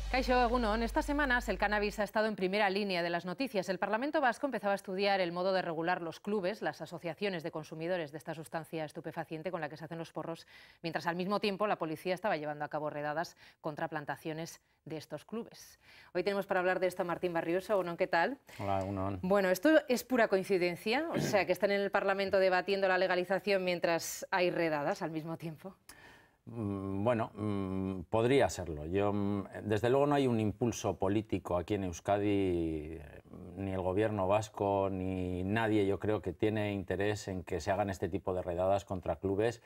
Kaixo, egunon. Estas semanas el cannabis ha estado en primera línea de las noticias. El Parlamento Vasco empezaba a estudiar el modo de regular los clubes, las asociaciones de consumidores de esta sustancia estupefaciente con la que se hacen los porros, mientras al mismo tiempo la policía estaba llevando a cabo redadas contra plantaciones de estos clubes. Hoy tenemos para hablar de esto a Martín Barrioso. Unon, ¿qué tal? Hola, Unon. Bueno, ¿esto es pura coincidencia? O sea, que están en el Parlamento debatiendo la legalización mientras hay redadas al mismo tiempo. Bueno, podría serlo. Desde luego no hay un impulso político aquí en Euskadi, ni el gobierno vasco, ni nadie, yo creo, que tiene interés en que se hagan este tipo de redadas contra clubes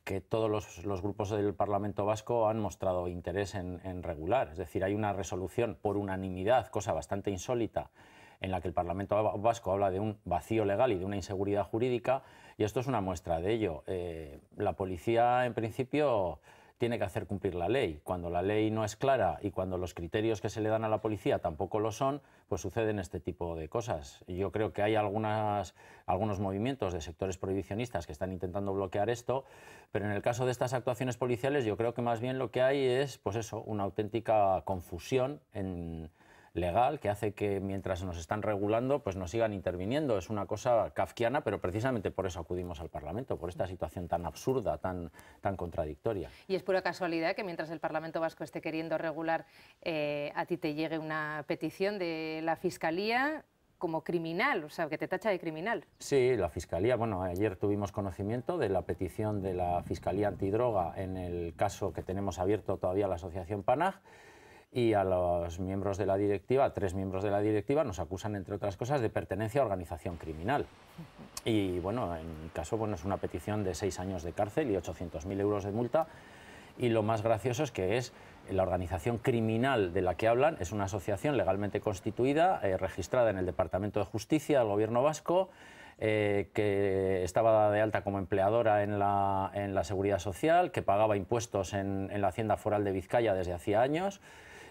que todos los grupos del Parlamento Vasco han mostrado interés en regular. Es decir, hay una resolución por unanimidad, cosa bastante insólita, en la que el Parlamento Vasco habla de un vacío legal y de una inseguridad jurídica, y esto es una muestra de ello. La policía, en principio, tiene que hacer cumplir la ley. Cuando la ley no es clara y cuando los criterios que se le dan a la policía tampoco lo son, pues suceden este tipo de cosas. Yo creo que hay algunos movimientos de sectores prohibicionistas que están intentando bloquear esto, pero en el caso de estas actuaciones policiales yo creo que más bien lo que hay es, pues eso, una auténtica confusión legal que hace que mientras nos están regulando pues nos sigan interviniendo. Es una cosa kafkiana, pero precisamente por eso acudimos al Parlamento, por esta situación tan absurda, tan contradictoria. Y es pura casualidad que mientras el Parlamento Vasco esté queriendo regular, a ti te llegue una petición de la Fiscalía como criminal, o sea, que te tacha de criminal. Sí, la Fiscalía, bueno, ayer tuvimos conocimiento de la petición de la Fiscalía Antidroga en el caso que tenemos abierto todavía la Asociación PANAG, y a los miembros de la directiva, a 3 miembros de la directiva, nos acusan, entre otras cosas, de pertenencia a organización criminal. Y bueno, en mi caso, bueno, es una petición de 6 años de cárcel y 800.000 euros de multa. Y lo más gracioso es que la organización criminal de la que hablan es una asociación legalmente constituida, registrada en el Departamento de Justicia del Gobierno vasco, que estaba dada de alta como empleadora en la Seguridad Social, que pagaba impuestos en la Hacienda Foral de Vizcaya desde hacía años,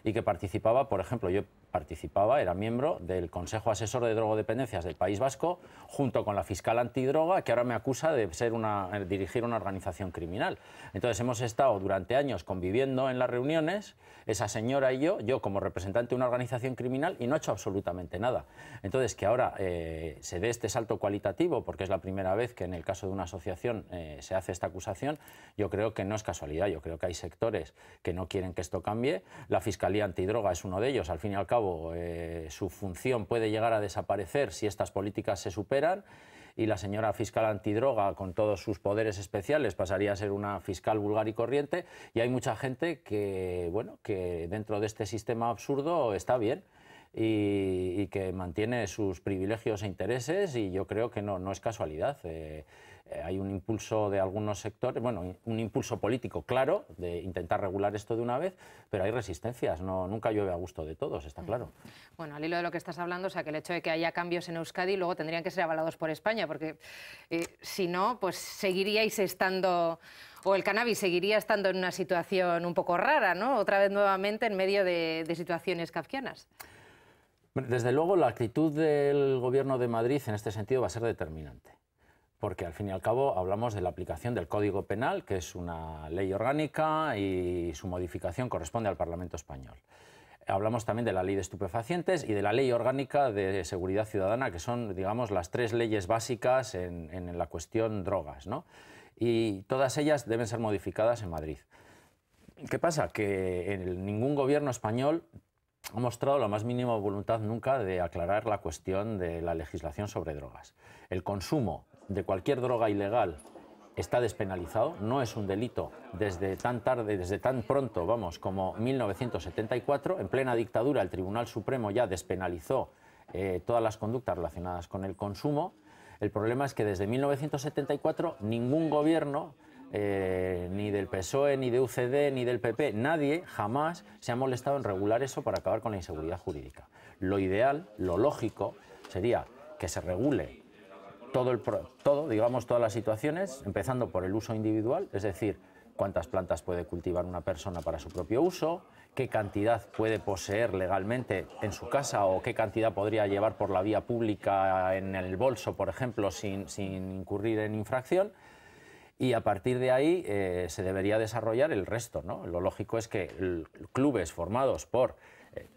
y que participaba, por ejemplo, era miembro del Consejo Asesor de Drogodependencias del País Vasco, junto con la fiscal antidroga, que ahora me acusa de dirigir una organización criminal. Entonces hemos estado durante años conviviendo en las reuniones, esa señora y yo como representante de una organización criminal, y no ha hecho absolutamente nada. Entonces, que ahora se dé este salto cualitativo, porque es la primera vez que en el caso de una asociación se hace esta acusación, yo creo que no es casualidad. Yo creo que hay sectores que no quieren que esto cambie. La Fiscalía Antidroga es uno de ellos. Al fin y al cabo, su función puede llegar a desaparecer si estas políticas se superan, y la señora fiscal antidroga, con todos sus poderes especiales, pasaría a ser una fiscal vulgar y corriente, y hay mucha gente que, bueno, que dentro de este sistema absurdo está bien y que mantiene sus privilegios e intereses, y yo creo que no es casualidad. Hay un impulso de algunos sectores, bueno, un impulso político claro de intentar regular esto de una vez, pero hay resistencias, nunca llueve a gusto de todos, está claro. Bueno, al hilo de lo que estás hablando, o sea, que el hecho de que haya cambios en Euskadi luego tendrían que ser avalados por España, porque si no, pues seguiríais estando, o el cannabis seguiría estando en una situación un poco rara, ¿no? Otra vez nuevamente en medio de situaciones kafkianas. Desde luego, la actitud del Gobierno de Madrid en este sentido va a ser determinante, porque al fin y al cabo hablamos de la aplicación del Código Penal, que es una ley orgánica, y su modificación corresponde al Parlamento español. Hablamos también de la Ley de Estupefacientes y de la Ley Orgánica de Seguridad Ciudadana, que son, digamos, las 3 leyes básicas en la cuestión drogas, ¿no? Y todas ellas deben ser modificadas en Madrid. ¿Qué pasa? Que ningún gobierno español ha mostrado la más mínima voluntad nunca de aclarar la cuestión de la legislación sobre drogas. El consumo de cualquier droga ilegal está despenalizado, no es un delito desde tan pronto, vamos, como 1974. En plena dictadura el Tribunal Supremo ya despenalizó todas las conductas relacionadas con el consumo. El problema es que desde 1974 ningún gobierno, ni del PSOE, ni de UCD, ni del PP, nadie jamás se ha molestado en regular eso para acabar con la inseguridad jurídica. Lo ideal, lo lógico, sería que se regule digamos, todas las situaciones, empezando por el uso individual, es decir, cuántas plantas puede cultivar una persona para su propio uso, qué cantidad puede poseer legalmente en su casa o qué cantidad podría llevar por la vía pública en el bolso, por ejemplo, sin incurrir en infracción. Y a partir de ahí se debería desarrollar el resto, ¿no? Lo lógico es que clubes formados por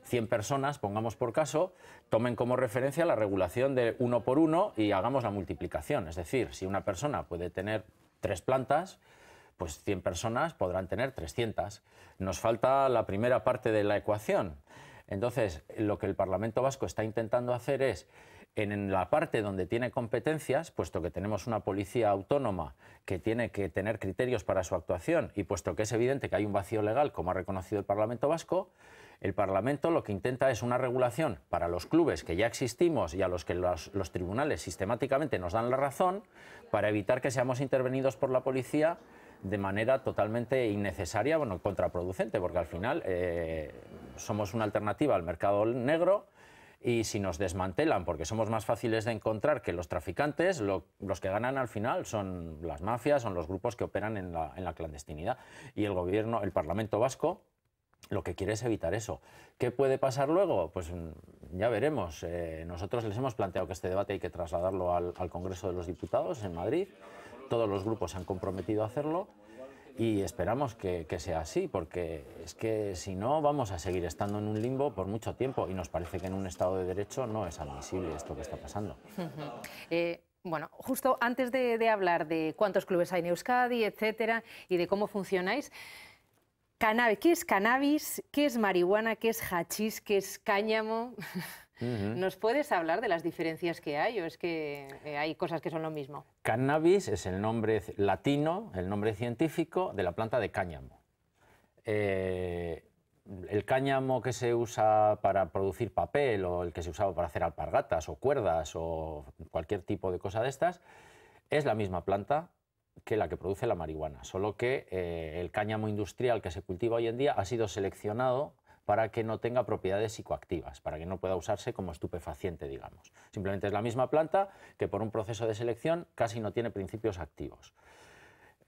100 personas, pongamos por caso, tomen como referencia la regulación de 1 por 1 y hagamos la multiplicación. Es decir, si una persona puede tener 3 plantas, pues 100 personas podrán tener 300. Nos falta la primera parte de la ecuación. Entonces, lo que el Parlamento Vasco está intentando hacer es, en la parte donde tiene competencias, puesto que tenemos una policía autónoma que tiene que tener criterios para su actuación y puesto que es evidente que hay un vacío legal, como ha reconocido el Parlamento Vasco, el Parlamento lo que intenta es una regulación para los clubes que ya existimos y a los que los tribunales sistemáticamente nos dan la razón, para evitar que seamos intervenidos por la policía de manera totalmente innecesaria, bueno, contraproducente, porque al final somos una alternativa al mercado negro. Y si nos desmantelan porque somos más fáciles de encontrar que los traficantes, los que ganan al final son las mafias, son los grupos que operan en la clandestinidad. Y el gobierno, el Parlamento Vasco, lo que quiere es evitar eso. ¿Qué puede pasar luego? Pues ya veremos. Nosotros les hemos planteado que este debate hay que trasladarlo al Congreso de los Diputados en Madrid. Todos los grupos se han comprometido a hacerlo. Y esperamos que sea así, porque es que si no vamos a seguir estando en un limbo por mucho tiempo y nos parece que en un Estado de Derecho no es admisible esto que está pasando. Bueno, justo antes de hablar de cuántos clubes hay en Euskadi, etcétera, y de cómo funcionáis, ¿qué es cannabis? ¿Qué es marihuana? ¿Qué es hachís? ¿Qué es cáñamo? ¿Nos puedes hablar de las diferencias que hay o es que hay cosas que son lo mismo? Cannabis es el nombre latino, el nombre científico de la planta de cáñamo. El cáñamo que se usa para producir papel o el que se usaba para hacer alpargatas o cuerdas o cualquier tipo de cosa de estas es la misma planta que la que produce la marihuana, solo que el cáñamo industrial que se cultiva hoy en día ha sido seleccionado para que no tenga propiedades psicoactivas, para que no pueda usarse como estupefaciente, digamos. Simplemente es la misma planta que por un proceso de selección casi no tiene principios activos.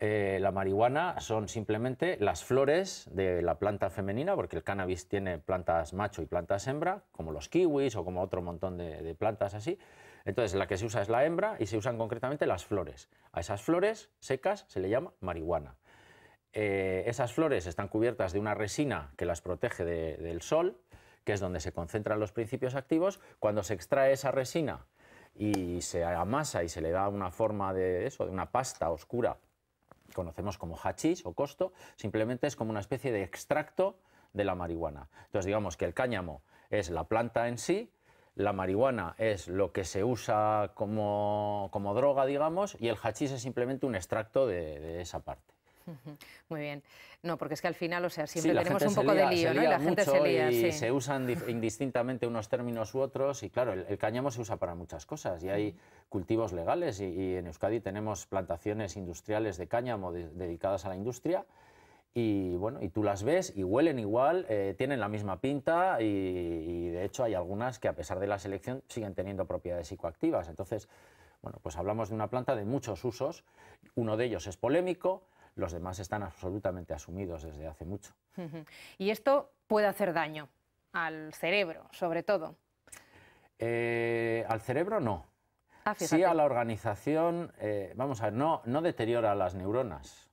La marihuana son simplemente las flores de la planta femenina, porque el cannabis tiene plantas macho y plantas hembra, como los kiwis o como otro montón de plantas así. Entonces la que se usa es la hembra y se usan concretamente las flores. A esas flores secas se le llama marihuana. Esas flores están cubiertas de una resina que las protege del sol, que es donde se concentran los principios activos. Cuando se extrae esa resina y se amasa y se le da una forma de una pasta oscura, conocemos como hachís o costo, simplemente es como una especie de extracto de la marihuana. Entonces digamos que el cáñamo es la planta en sí, la marihuana es lo que se usa como droga, digamos, y el hachís es simplemente un extracto de esa parte. Muy bien. No, porque es que al final, o sea, siempre tenemos un poco de lío, ¿no? Y la gente se lía, y se usan indistintamente unos términos u otros y claro, el cáñamo se usa para muchas cosas y hay cultivos legales y en Euskadi tenemos plantaciones industriales de cáñamo dedicadas a la industria y bueno, y tú las ves y huelen igual, tienen la misma pinta y de hecho hay algunas que a pesar de la selección siguen teniendo propiedades psicoactivas. Entonces, bueno, pues hablamos de una planta de muchos usos, uno de ellos es polémico. Los demás están absolutamente asumidos desde hace mucho. ¿Y esto puede hacer daño al cerebro, sobre todo? Al cerebro no. Sí a la organización, vamos a ver, no deteriora las neuronas.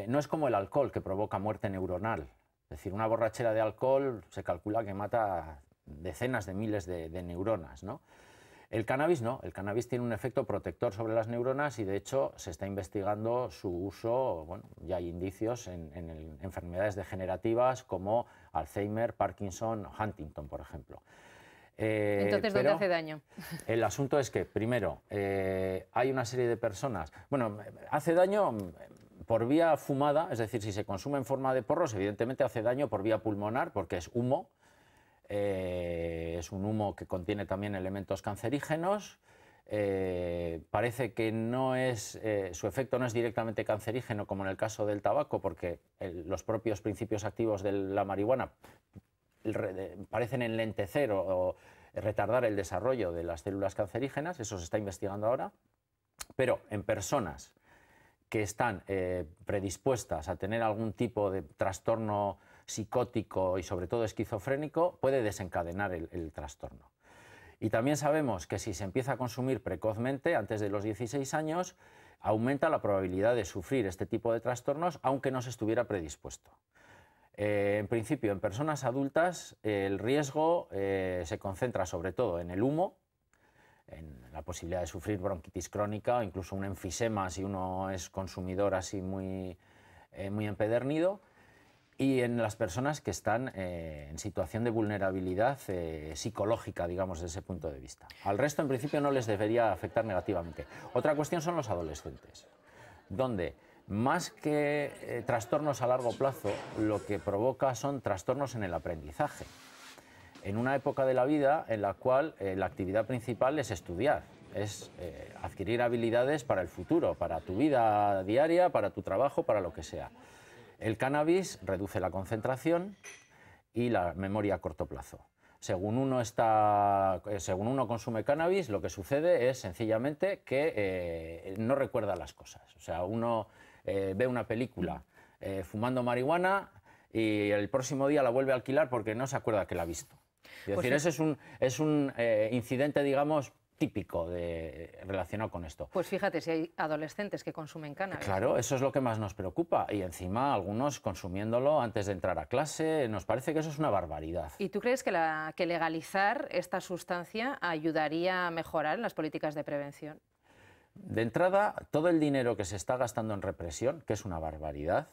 No es como el alcohol que provoca muerte neuronal. Es decir, una borrachera de alcohol se calcula que mata decenas de miles de neuronas, ¿no? El cannabis no, el cannabis tiene un efecto protector sobre las neuronas y de hecho se está investigando su uso, bueno, ya hay indicios en enfermedades degenerativas como Alzheimer, Parkinson, Huntington, por ejemplo. Entonces, ¿dónde hace daño? El asunto es que, primero, hay una serie de personas, bueno, hace daño por vía fumada, es decir, si se consume en forma de porros, evidentemente hace daño por vía pulmonar porque es humo. Es un humo que contiene también elementos cancerígenos. Parece que no es, su efecto no es directamente cancerígeno como en el caso del tabaco, porque los propios principios activos de la marihuana parecen enlentecer o retardar el desarrollo de las células cancerígenas. Eso se está investigando ahora. Pero en personas que están predispuestas a tener algún tipo de trastorno psicótico y sobre todo esquizofrénico, puede desencadenar el trastorno. Y también sabemos que si se empieza a consumir precozmente, antes de los 16 años, aumenta la probabilidad de sufrir este tipo de trastornos, aunque no se estuviera predispuesto. En principio, en personas adultas, el riesgo se concentra sobre todo en el humo, en la posibilidad de sufrir bronquitis crónica o incluso un enfisema si uno es consumidor así muy empedernido, y en las personas que están en situación de vulnerabilidad psicológica, digamos, desde ese punto de vista. Al resto, en principio, no les debería afectar negativamente. Otra cuestión son los adolescentes, donde más que trastornos a largo plazo, lo que provoca son trastornos en el aprendizaje. En una época de la vida en la cual la actividad principal es estudiar, es adquirir habilidades para el futuro, para tu vida diaria, para tu trabajo, para lo que sea. El cannabis reduce la concentración y la memoria a corto plazo. Según uno consume cannabis, lo que sucede es sencillamente que no recuerda las cosas. O sea, uno ve una película fumando marihuana y el próximo día la vuelve a alquilar porque no se acuerda que la ha visto. Es decir, ese es un incidente, digamos, típico relacionado con esto. Pues fíjate, si hay adolescentes que consumen cannabis. Claro, eso es lo que más nos preocupa. Y encima algunos consumiéndolo antes de entrar a clase, nos parece que eso es una barbaridad. ¿Y tú crees que legalizar esta sustancia ayudaría a mejorar en las políticas de prevención? De entrada, todo el dinero que se está gastando en represión, que es una barbaridad,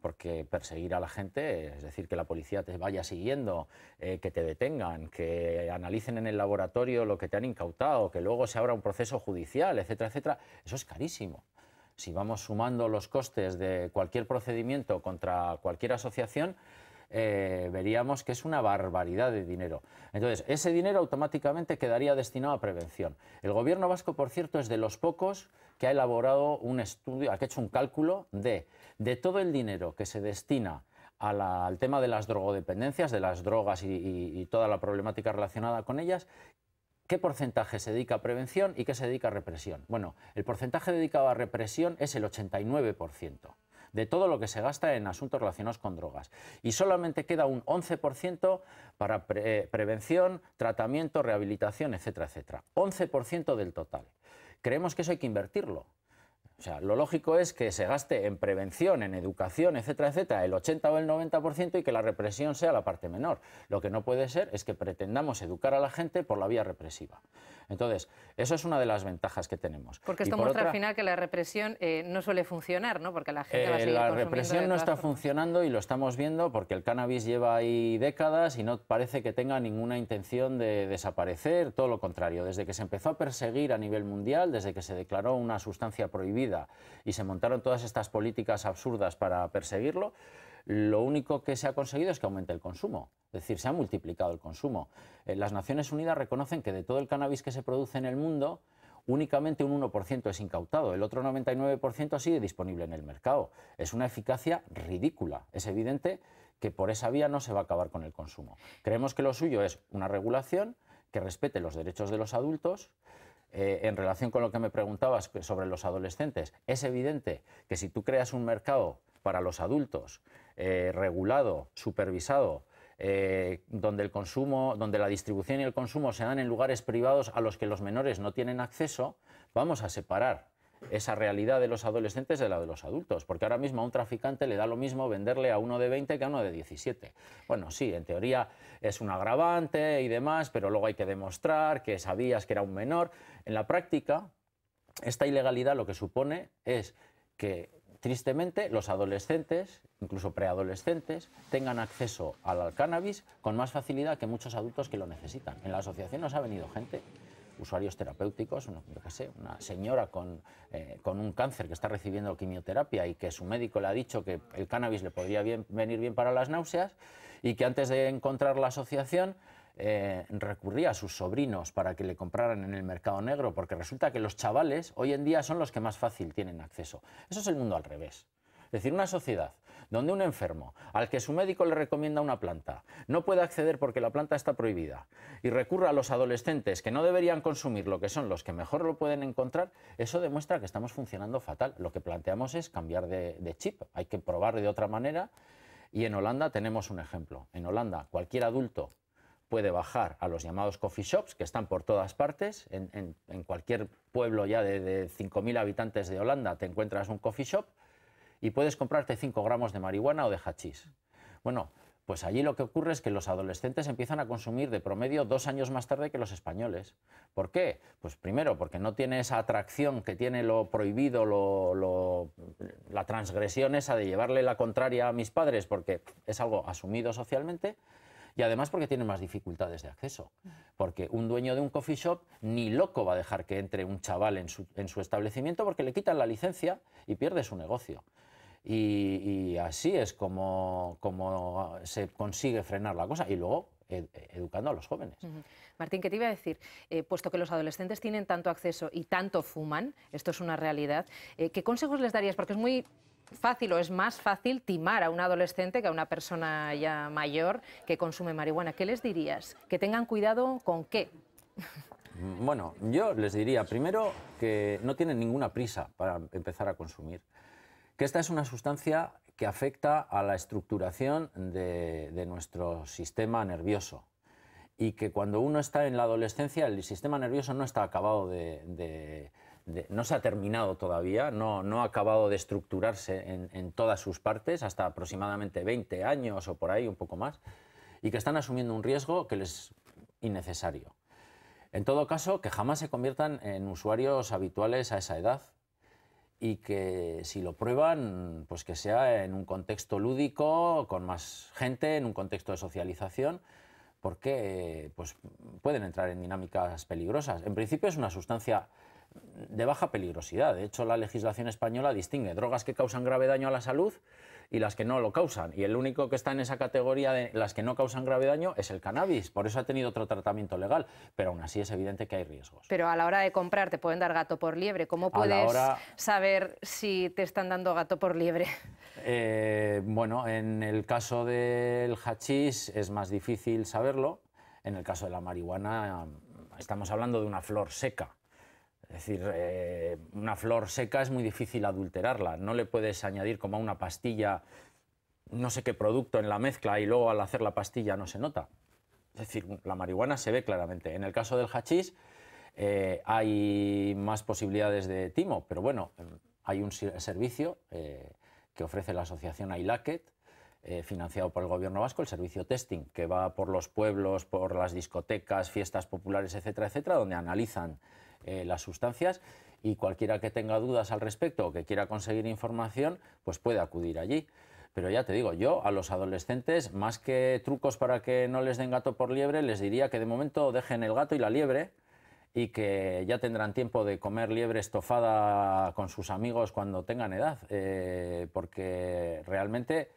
porque perseguir a la gente, es decir, que la policía te vaya siguiendo, que te detengan, que analicen en el laboratorio lo que te han incautado, que luego se abra un proceso judicial, etcétera, etcétera, eso es carísimo. Si vamos sumando los costes de cualquier procedimiento contra cualquier asociación, veríamos que es una barbaridad de dinero. Entonces, ese dinero automáticamente quedaría destinado a prevención. El gobierno vasco, por cierto, es de los pocos que ha elaborado un estudio, que ha hecho un cálculo de todo el dinero que se destina al tema de las drogodependencias, de las drogas y toda la problemática relacionada con ellas, ¿qué porcentaje se dedica a prevención y qué se dedica a represión? Bueno, el porcentaje dedicado a represión es el 89%. De todo lo que se gasta en asuntos relacionados con drogas. Y solamente queda un 11% para prevención, tratamiento, rehabilitación, etcétera, etcétera. 11% del total. Creemos que eso hay que invertirlo. O sea, lo lógico es que se gaste en prevención, en educación, etcétera, etcétera, el 80 o el 90% y que la represión sea la parte menor. Lo que no puede ser es que pretendamos educar a la gente por la vía represiva. Entonces, eso es una de las ventajas que tenemos. Porque esto muestra al final que la represión no suele funcionar, ¿no? Porque la gente va a seguir consumiendo. La represión no está funcionando y lo estamos viendo porque el cannabis lleva ahí décadas y no parece que tenga ninguna intención de desaparecer, todo lo contrario. Desde que se empezó a perseguir a nivel mundial, desde que se declaró una sustancia prohibida y se montaron todas estas políticas absurdas para perseguirlo, lo único que se ha conseguido es que aumente el consumo, es decir, se ha multiplicado el consumo. Las Naciones Unidas reconocen que de todo el cannabis que se produce en el mundo, únicamente un 1% es incautado, el otro 99% sigue disponible en el mercado. Es una eficacia ridícula, es evidente que por esa vía no se va a acabar con el consumo. Creemos que lo suyo es una regulación que respete los derechos de los adultos. En relación con lo que me preguntabas sobre los adolescentes, es evidente que si tú creas un mercado para los adultos regulado, supervisado, donde el consumo, donde la distribución y el consumo se dan en lugares privados a los que los menores no tienen acceso, vamos a separar esa realidad de los adolescentes de la de los adultos, porque ahora mismo a un traficante le da lo mismo venderle a uno de 20 que a uno de 17. Bueno, sí, en teoría es un agravante y demás, pero luego hay que demostrar que sabías que era un menor. En la práctica, esta ilegalidad lo que supone es que, tristemente, los adolescentes, incluso preadolescentes, tengan acceso al cannabis con más facilidad que muchos adultos que lo necesitan. En la asociación nos ha venido gente, usuarios terapéuticos, una señora con un cáncer que está recibiendo quimioterapia y que su médico le ha dicho que el cannabis le podría venir bien para las náuseas y que antes de encontrar la asociación recurría a sus sobrinos para que le compraran en el mercado negro, porque resulta que los chavales hoy en día son los que más fácil tienen acceso. Eso es el mundo al revés. Es decir, una sociedad donde un enfermo al que su médico le recomienda una planta no puede acceder porque la planta está prohibida y recurra a los adolescentes que no deberían consumir lo que son los que mejor lo pueden encontrar, eso demuestra que estamos funcionando fatal. Lo que planteamos es cambiar de chip, hay que probar de otra manera y en Holanda tenemos un ejemplo. En Holanda cualquier adulto puede bajar a los llamados coffee shops, que están por todas partes. En cualquier pueblo ya de 5.000 habitantes de Holanda te encuentras un coffee shop y puedes comprarte 5 gramos de marihuana o de hachís. Bueno, pues allí lo que ocurre es que los adolescentes empiezan a consumir de promedio 2 años más tarde que los españoles. ¿Por qué? Pues primero, porque no tiene esa atracción que tiene lo prohibido, la transgresión esa de llevarle la contraria a mis padres, porque es algo asumido socialmente. Y además porque tienen más dificultades de acceso, porque un dueño de un coffee shop ni loco va a dejar que entre un chaval en su establecimiento porque le quitan la licencia y pierde su negocio. Y así es como se consigue frenar la cosa y luego educando a los jóvenes. Martín, ¿qué te iba a decir? Puesto que los adolescentes tienen tanto acceso y tanto fuman, esto es una realidad, ¿qué consejos les darías? Porque es muy fácil o es más fácil timar a un adolescente que a una persona ya mayor que consume marihuana. ¿Qué les dirías? ¿Que tengan cuidado con qué? Bueno, yo les diría primero que no tienen ninguna prisa para empezar a consumir, que esta es una sustancia que afecta a la estructuración de nuestro sistema nervioso y que cuando uno está en la adolescencia el sistema nervioso no está acabado no se ha terminado todavía, no ha acabado de estructurarse en todas sus partes, hasta aproximadamente 20 años o por ahí, un poco más, y que están asumiendo un riesgo que les es innecesario. En todo caso, que jamás se conviertan en usuarios habituales a esa edad y que si lo prueban, pues que sea en un contexto lúdico, con más gente, en un contexto de socialización, porque pues, pueden entrar en dinámicas peligrosas. En principio es una sustancia de baja peligrosidad. De hecho, la legislación española distingue drogas que causan grave daño a la salud y las que no lo causan. Y el único que está en esa categoría de las que no causan grave daño es el cannabis. Por eso ha tenido otro tratamiento legal. Pero aún así es evidente que hay riesgos. Pero a la hora de comprar te pueden dar gato por liebre. ¿Cómo puedes saber si te están dando gato por liebre? Bueno, en el caso del hachís es más difícil saberlo. En el caso de la marihuana estamos hablando de una flor seca. Es decir, una flor seca es muy difícil adulterarla, no le puedes añadir como a una pastilla no sé qué producto en la mezcla y luego al hacer la pastilla no se nota. Es decir, la marihuana se ve claramente. En el caso del hachís hay más posibilidades de timo, pero bueno, hay un servicio que ofrece la asociación iLaket, financiado por el gobierno vasco, el servicio testing, que va por los pueblos, por las discotecas, fiestas populares, etcétera, etcétera, donde analizan las sustancias y cualquiera que tenga dudas al respecto o que quiera conseguir información, pues puede acudir allí. Pero ya te digo, yo a los adolescentes, más que trucos para que no les den gato por liebre, les diría que de momento dejen el gato y la liebre y que ya tendrán tiempo de comer liebre estofada con sus amigos cuando tengan edad, porque realmente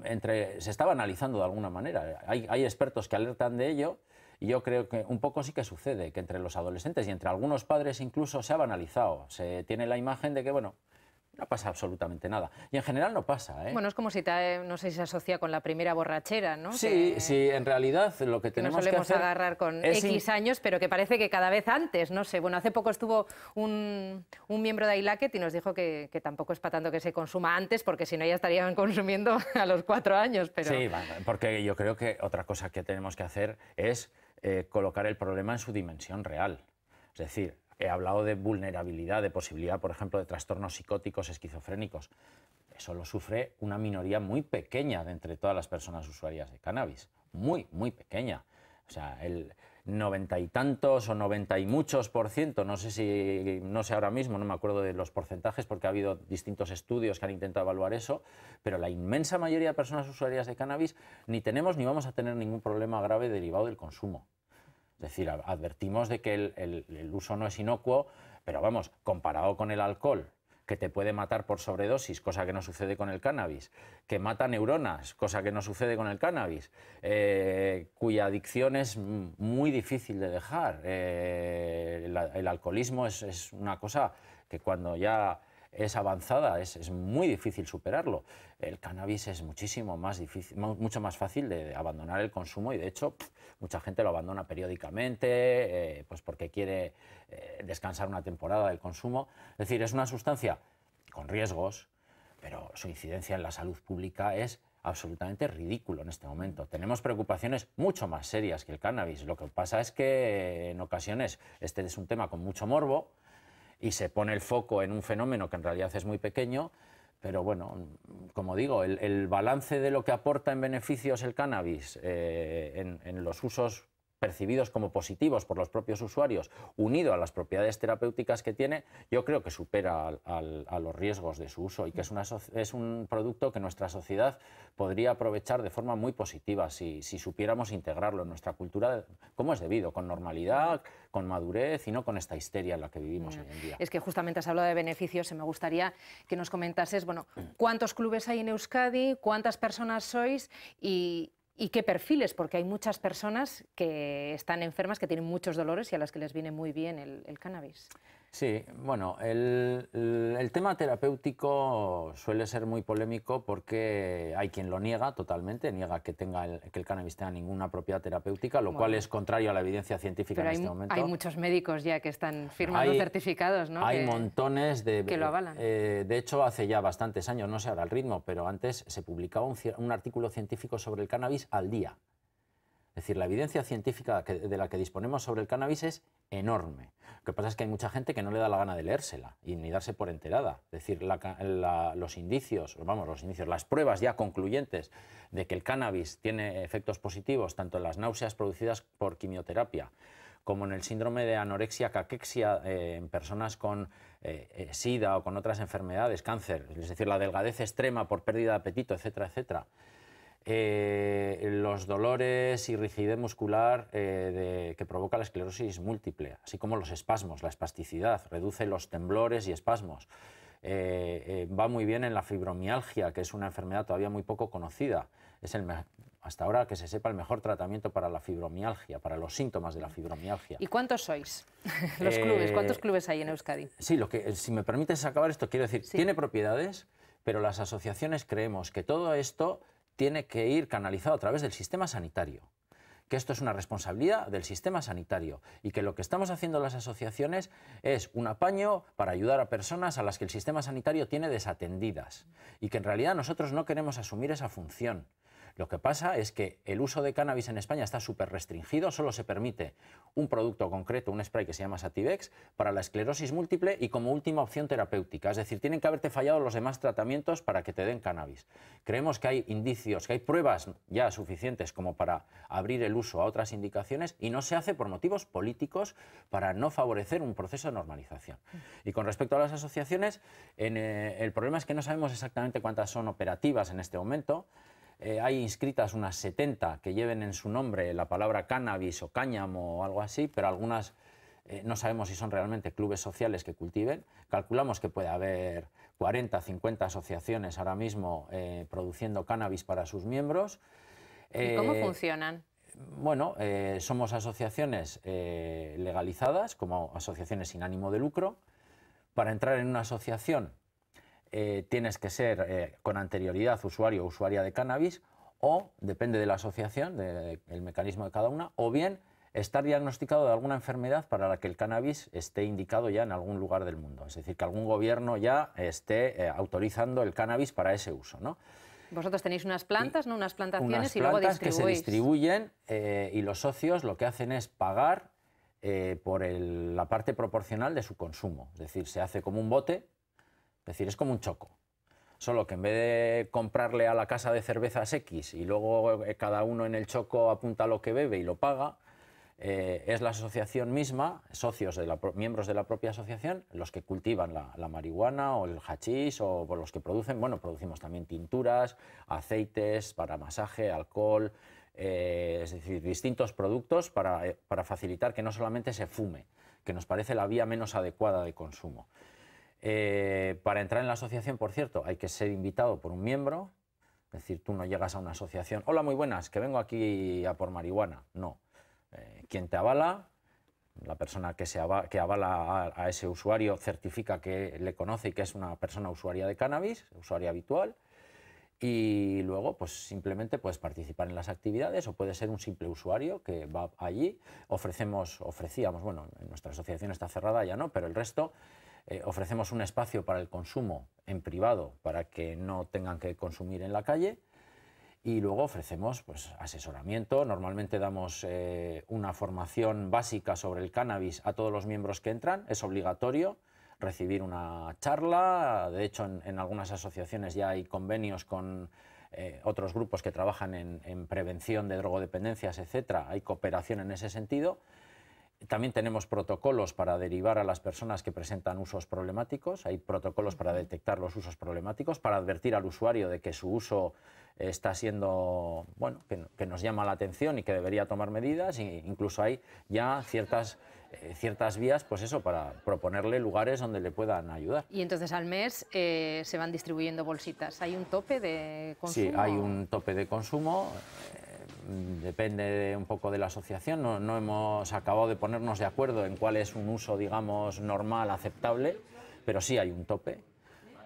se estaba analizando de alguna manera. Hay expertos que alertan de ello. Y yo creo que un poco sí que sucede, que entre los adolescentes y entre algunos padres incluso se ha banalizado. Se tiene la imagen de que, bueno, no pasa absolutamente nada. Y en general no pasa, ¿eh? Bueno, es como si, no sé si se asocia con la primera borrachera, ¿no? Sí, sí, en realidad lo que tenemos que hacer... Nos solemos agarrar con X años, pero que parece que cada vez antes, no sé. Bueno, hace poco estuvo un miembro de iLaket y nos dijo que tampoco es para tanto que se consuma antes, porque si no ya estarían consumiendo a los 4 años, pero... Sí, porque yo creo que otra cosa que tenemos que hacer es colocar el problema en su dimensión real. Es decir, he hablado de vulnerabilidad, de posibilidad, por ejemplo, de trastornos psicóticos, esquizofrénicos. Eso lo sufre una minoría muy pequeña de entre todas las personas usuarias de cannabis. Muy, muy pequeña. O sea, el 90 y tantos o 90 y muchos %, no sé ahora mismo, no me acuerdo de los porcentajes porque ha habido distintos estudios que han intentado evaluar eso, pero la inmensa mayoría de personas usuarias de cannabis ni tenemos ni vamos a tener ningún problema grave derivado del consumo. Es decir, advertimos de que el uso no es inocuo, pero vamos, comparado con el alcohol, que te puede matar por sobredosis, cosa que no sucede con el cannabis, que mata neuronas, cosa que no sucede con el cannabis, cuya adicción es muy difícil de dejar. El alcoholismo es una cosa que cuando ya es avanzada, es muy difícil superarlo. El cannabis es muchísimo más difícil, mucho más fácil de abandonar el consumo y de hecho mucha gente lo abandona periódicamente, pues porque quiere descansar una temporada del consumo. Es decir, es una sustancia con riesgos, pero su incidencia en la salud pública es absolutamente ridículo en este momento. Tenemos preocupaciones mucho más serias que el cannabis. Lo que pasa es que en ocasiones este es un tema con mucho morbo y se pone el foco en un fenómeno que en realidad es muy pequeño, pero bueno, como digo, el balance de lo que aporta en beneficios el cannabis en los usos percibidos como positivos por los propios usuarios, unido a las propiedades terapéuticas que tiene, yo creo que supera a los riesgos de su uso y que es un producto que nuestra sociedad podría aprovechar de forma muy positiva si supiéramos integrarlo en nuestra cultura como es debido, con normalidad, con madurez y no con esta histeria en la que vivimos hoy en día. Es que justamente has hablado de beneficios y me gustaría que nos comentases, bueno, ¿cuántos clubes hay en Euskadi? ¿Cuántas personas sois? ¿Y qué perfiles? Porque hay muchas personas que están enfermas, que tienen muchos dolores y a las que les viene muy bien el cannabis. Sí, bueno, el tema terapéutico suele ser muy polémico porque hay quien lo niega totalmente, niega que el cannabis tenga ninguna propiedad terapéutica, lo cual es contrario a la evidencia científica en este momento. Hay muchos médicos ya que están firmando certificados, ¿no? Hay montones que lo avalan. De hecho, hace ya bastantes años, no sé ahora el ritmo, pero antes se publicaba un artículo científico sobre el cannabis al día. Es decir, la evidencia científica de la que disponemos sobre el cannabis es enorme. Lo que pasa es que hay mucha gente que no le da la gana de leérsela y ni darse por enterada. Es decir, los indicios, las pruebas ya concluyentes de que el cannabis tiene efectos positivos tanto en las náuseas producidas por quimioterapia como en el síndrome de anorexia-caquexia en personas con SIDA o con otras enfermedades, cáncer, es decir, la delgadez extrema por pérdida de apetito, etcétera, etcétera. Los dolores y rigidez muscular que provoca la esclerosis múltiple, así como los espasmos, la espasticidad, reduce los temblores y espasmos. Va muy bien en la fibromialgia, que es una enfermedad todavía muy poco conocida. Es hasta ahora que se sepa el mejor tratamiento para la fibromialgia, para los síntomas de la fibromialgia. ¿Y cuántos sois? Los clubes, ¿cuántos clubes hay en Euskadi? Sí, si me permites acabar esto, quiero decir, sí, tiene propiedades, pero las asociaciones creemos que todo esto tiene que ir canalizado a través del sistema sanitario, que esto es una responsabilidad del sistema sanitario y que lo que estamos haciendo las asociaciones es un apaño para ayudar a personas a las que el sistema sanitario tiene desatendidas y que en realidad nosotros no queremos asumir esa función. Lo que pasa es que el uso de cannabis en España está súper restringido, solo se permite un producto concreto, un spray que se llama Sativex, para la esclerosis múltiple y como última opción terapéutica. Es decir, tienen que haberte fallado los demás tratamientos para que te den cannabis. Creemos que hay indicios, que hay pruebas ya suficientes como para abrir el uso a otras indicaciones y no se hace por motivos políticos para no favorecer un proceso de normalización. Y con respecto a las asociaciones, el problema es que no sabemos exactamente cuántas son operativas en este momento. Hay inscritas unas 70 que lleven en su nombre la palabra cannabis o cáñamo o algo así, pero algunas no sabemos si son realmente clubes sociales que cultiven. Calculamos que puede haber 40, 50 asociaciones ahora mismo produciendo cannabis para sus miembros. ¿Y cómo funcionan? Bueno, somos asociaciones legalizadas, como asociaciones sin ánimo de lucro. Para entrar en una asociación tienes que ser con anterioridad usuario o usuaria de cannabis o, depende de la asociación, del mecanismo de cada una, o bien estar diagnosticado de alguna enfermedad para la que el cannabis esté indicado ya en algún lugar del mundo. Es decir, que algún gobierno ya esté autorizando el cannabis para ese uso, ¿no? Vosotros tenéis unas plantas, ¿no? Unas plantaciones y luego distribuís. Que se distribuyen y los socios lo que hacen es pagar por la parte proporcional de su consumo. Es decir, se hace como un bote. Es decir, es como un choco, solo que en vez de comprarle a la casa de cervezas X y luego cada uno en el choco apunta lo que bebe y lo paga, es la asociación misma, socios, miembros de la propia asociación, los que cultivan la marihuana o el hachís o por los que producen, bueno, producimos también tinturas, aceites para masaje, alcohol, es decir, distintos productos para facilitar que no solamente se fume, que nos parece la vía menos adecuada de consumo. Para entrar en la asociación, por cierto, hay que ser invitado por un miembro, es decir, tú no llegas a una asociación, hola, muy buenas, que vengo aquí a por marihuana, no. Quien te avala, la persona que avala a ese usuario certifica que le conoce y que es una persona usuaria de cannabis, usuaria habitual, y luego pues simplemente puedes participar en las actividades o puedes ser un simple usuario que va allí. Ofrecíamos, bueno, en nuestra asociación está cerrada ya no, pero el resto ofrecemos un espacio para el consumo en privado para que no tengan que consumir en la calle. Y luego ofrecemos pues, asesoramiento, normalmente damos una formación básica sobre el cannabis a todos los miembros que entran, es obligatorio recibir una charla, de hecho en algunas asociaciones ya hay convenios con otros grupos que trabajan en prevención de drogodependencias, etcétera, hay cooperación en ese sentido. También tenemos protocolos para derivar a las personas que presentan usos problemáticos, hay protocolos para detectar los usos problemáticos, para advertir al usuario de que su uso está siendo, bueno, que nos llama la atención y que debería tomar medidas, e incluso hay ya ciertas vías, pues eso, para proponerle lugares donde le puedan ayudar. Y entonces al mes se van distribuyendo bolsitas, ¿hay un tope de consumo? Sí, hay un tope de consumo. Depende un poco de la asociación, no hemos acabado de ponernos de acuerdo en cuál es un uso, digamos, normal, aceptable, pero sí hay un tope.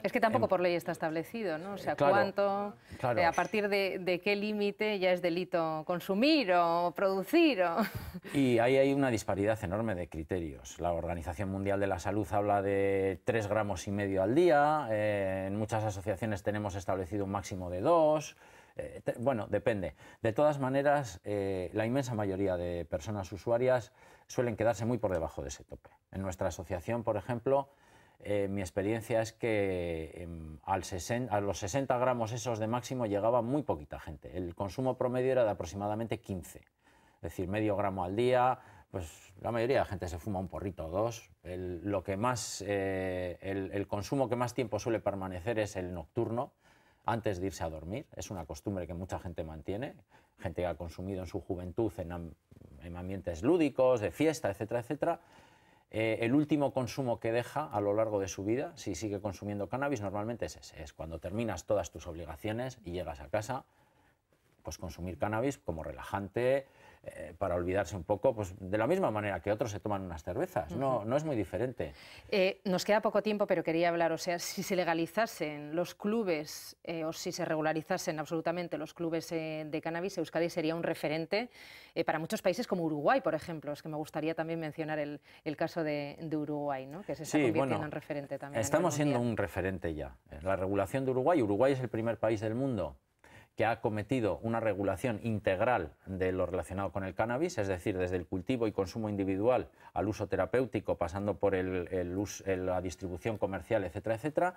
Es que tampoco por ley está establecido, ¿no? O sea, claro, ¿cuánto, claro. a partir de qué límite ya es delito consumir o producir? Y ahí hay una disparidad enorme de criterios. La Organización Mundial de la Salud habla de 3,5 gramos al día, en muchas asociaciones tenemos establecido un máximo de 2. Bueno, depende. De todas maneras, la inmensa mayoría de personas usuarias suelen quedarse muy por debajo de ese tope. En nuestra asociación, por ejemplo, mi experiencia es que a los 60 gramos esos de máximo llegaba muy poquita gente. El consumo promedio era de aproximadamente 15, es decir, medio gramo al día. Pues la mayoría de la gente se fuma un porrito o dos. El consumo que más tiempo suele permanecer es el nocturno, antes de irse a dormir. Es una costumbre que mucha gente mantiene, gente que ha consumido en su juventud en ambientes lúdicos, de fiesta, etcétera, etcétera. El último consumo que deja a lo largo de su vida, si sigue consumiendo cannabis, normalmente es ese, es cuando terminas todas tus obligaciones y llegas a casa, pues consumir cannabis como relajante, para olvidarse un poco, pues de la misma manera que otros se toman unas cervezas, no es muy diferente. Nos queda poco tiempo, pero quería hablar, o sea, si se legalizasen los clubes o si se regularizasen absolutamente los clubes de cannabis, Euskadi sería un referente para muchos países como Uruguay, por ejemplo. Es que me gustaría también mencionar el caso de Uruguay, ¿no? Que se está convirtiendo en referente también. Estamos siendo un referente ya. La regulación de Uruguay es el primer país del mundo que ha acometido una regulación integral de lo relacionado con el cannabis, es decir, desde el cultivo y consumo individual al uso terapéutico, pasando por la distribución comercial, etcétera, etcétera.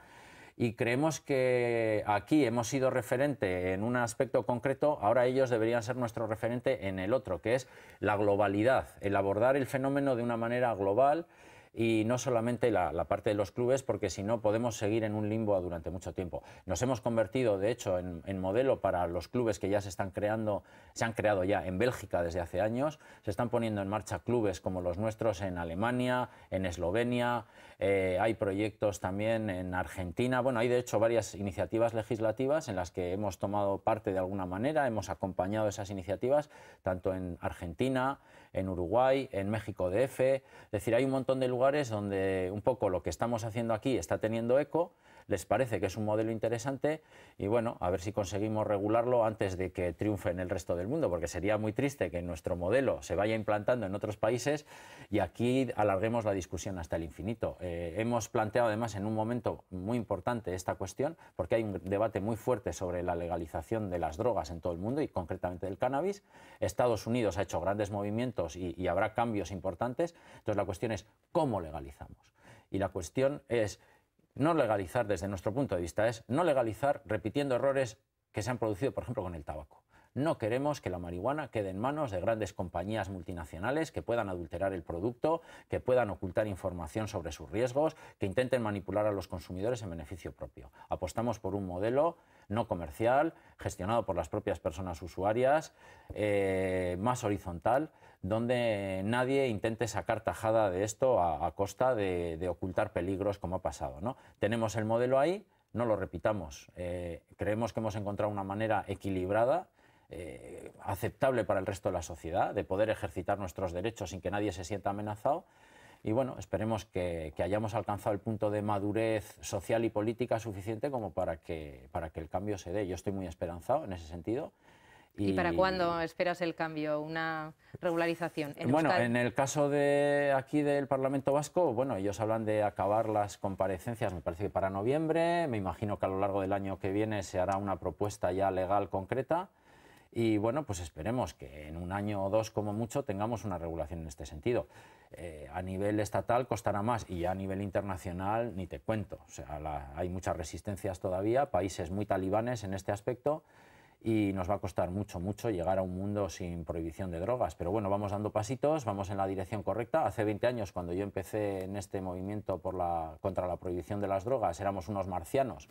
Y creemos que aquí hemos sido referente en un aspecto concreto, ahora ellos deberían ser nuestro referente en el otro, que es la globalidad, el abordar el fenómeno de una manera global, y no solamente la parte de los clubes, porque si no podemos seguir en un limbo durante mucho tiempo. Nos hemos convertido, de hecho, en modelo para los clubes que ya se han creado ya en Bélgica desde hace años. Se están poniendo en marcha clubes como los nuestros en Alemania, en Eslovenia, hay proyectos también en Argentina. Bueno, hay de hecho varias iniciativas legislativas en las que hemos tomado parte de alguna manera, hemos acompañado esas iniciativas, tanto en Argentina, en Uruguay, en México DF, es decir, hay un montón de lugares donde un poco lo que estamos haciendo aquí está teniendo eco, les parece que es un modelo interesante y bueno, a ver si conseguimos regularlo antes de que triunfe en el resto del mundo, porque sería muy triste que nuestro modelo se vaya implantando en otros países y aquí alarguemos la discusión hasta el infinito. Hemos planteado además en un momento muy importante esta cuestión, porque hay un debate muy fuerte sobre la legalización de las drogas en todo el mundo y concretamente del cannabis. Estados Unidos ha hecho grandes movimientos y habrá cambios importantes, entonces la cuestión es ¿cómo legalizamos? Y la cuestión es no legalizar, desde nuestro punto de vista, es no legalizar repitiendo errores que se han producido, por ejemplo, con el tabaco. No queremos que la marihuana quede en manos de grandes compañías multinacionales que puedan adulterar el producto, que puedan ocultar información sobre sus riesgos, que intenten manipular a los consumidores en beneficio propio. Apostamos por un modelo no comercial, gestionado por las propias personas usuarias, más horizontal, donde nadie intente sacar tajada de esto a costa de ocultar peligros como ha pasado, ¿no? Tenemos el modelo ahí, no lo repitamos. Creemos que hemos encontrado una manera equilibrada aceptable para el resto de la sociedad, de poder ejercitar nuestros derechos sin que nadie se sienta amenazado. Y bueno, esperemos que hayamos alcanzado el punto de madurez social y política suficiente como para que el cambio se dé. Yo estoy muy esperanzado en ese sentido. ¿Y para cuándo esperas el cambio, una regularización? Bueno, en el caso de aquí del Parlamento Vasco, bueno, ellos hablan de acabar las comparecencias, me parece que para noviembre. Me imagino que a lo largo del año que viene se hará una propuesta ya legal concreta. Y bueno, pues esperemos que en un año o dos como mucho tengamos una regulación en este sentido. A nivel estatal costará más y ya a nivel internacional ni te cuento. O sea, hay muchas resistencias todavía, países muy talibanes en este aspecto, y nos va a costar mucho, mucho llegar a un mundo sin prohibición de drogas. Pero bueno, vamos dando pasitos, vamos en la dirección correcta. Hace 20 años, cuando yo empecé en este movimiento contra la prohibición de las drogas, éramos unos marcianos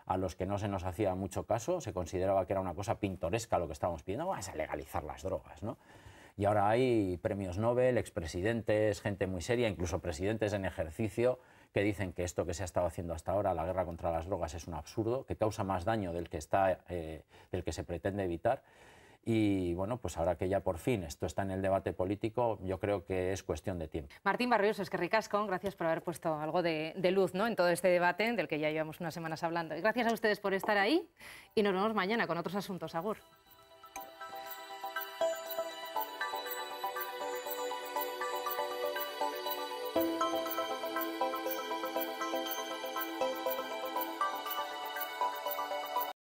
a los que no se nos hacía mucho caso, se consideraba que era una cosa pintoresca lo que estábamos pidiendo, vas a legalizar las drogas, ¿no? Y ahora hay premios Nobel, expresidentes, gente muy seria, incluso presidentes en ejercicio, que dicen que esto que se ha estado haciendo hasta ahora, la guerra contra las drogas, es un absurdo, que causa más daño del que se pretende evitar. Y bueno, pues ahora que ya por fin esto está en el debate político, yo creo que es cuestión de tiempo. Martín Barrios, eskerrik asko, gracias por haber puesto algo de luz, ¿no?, en todo este debate del que ya llevamos unas semanas hablando. Y gracias a ustedes por estar ahí y nos vemos mañana con otros asuntos. Agur.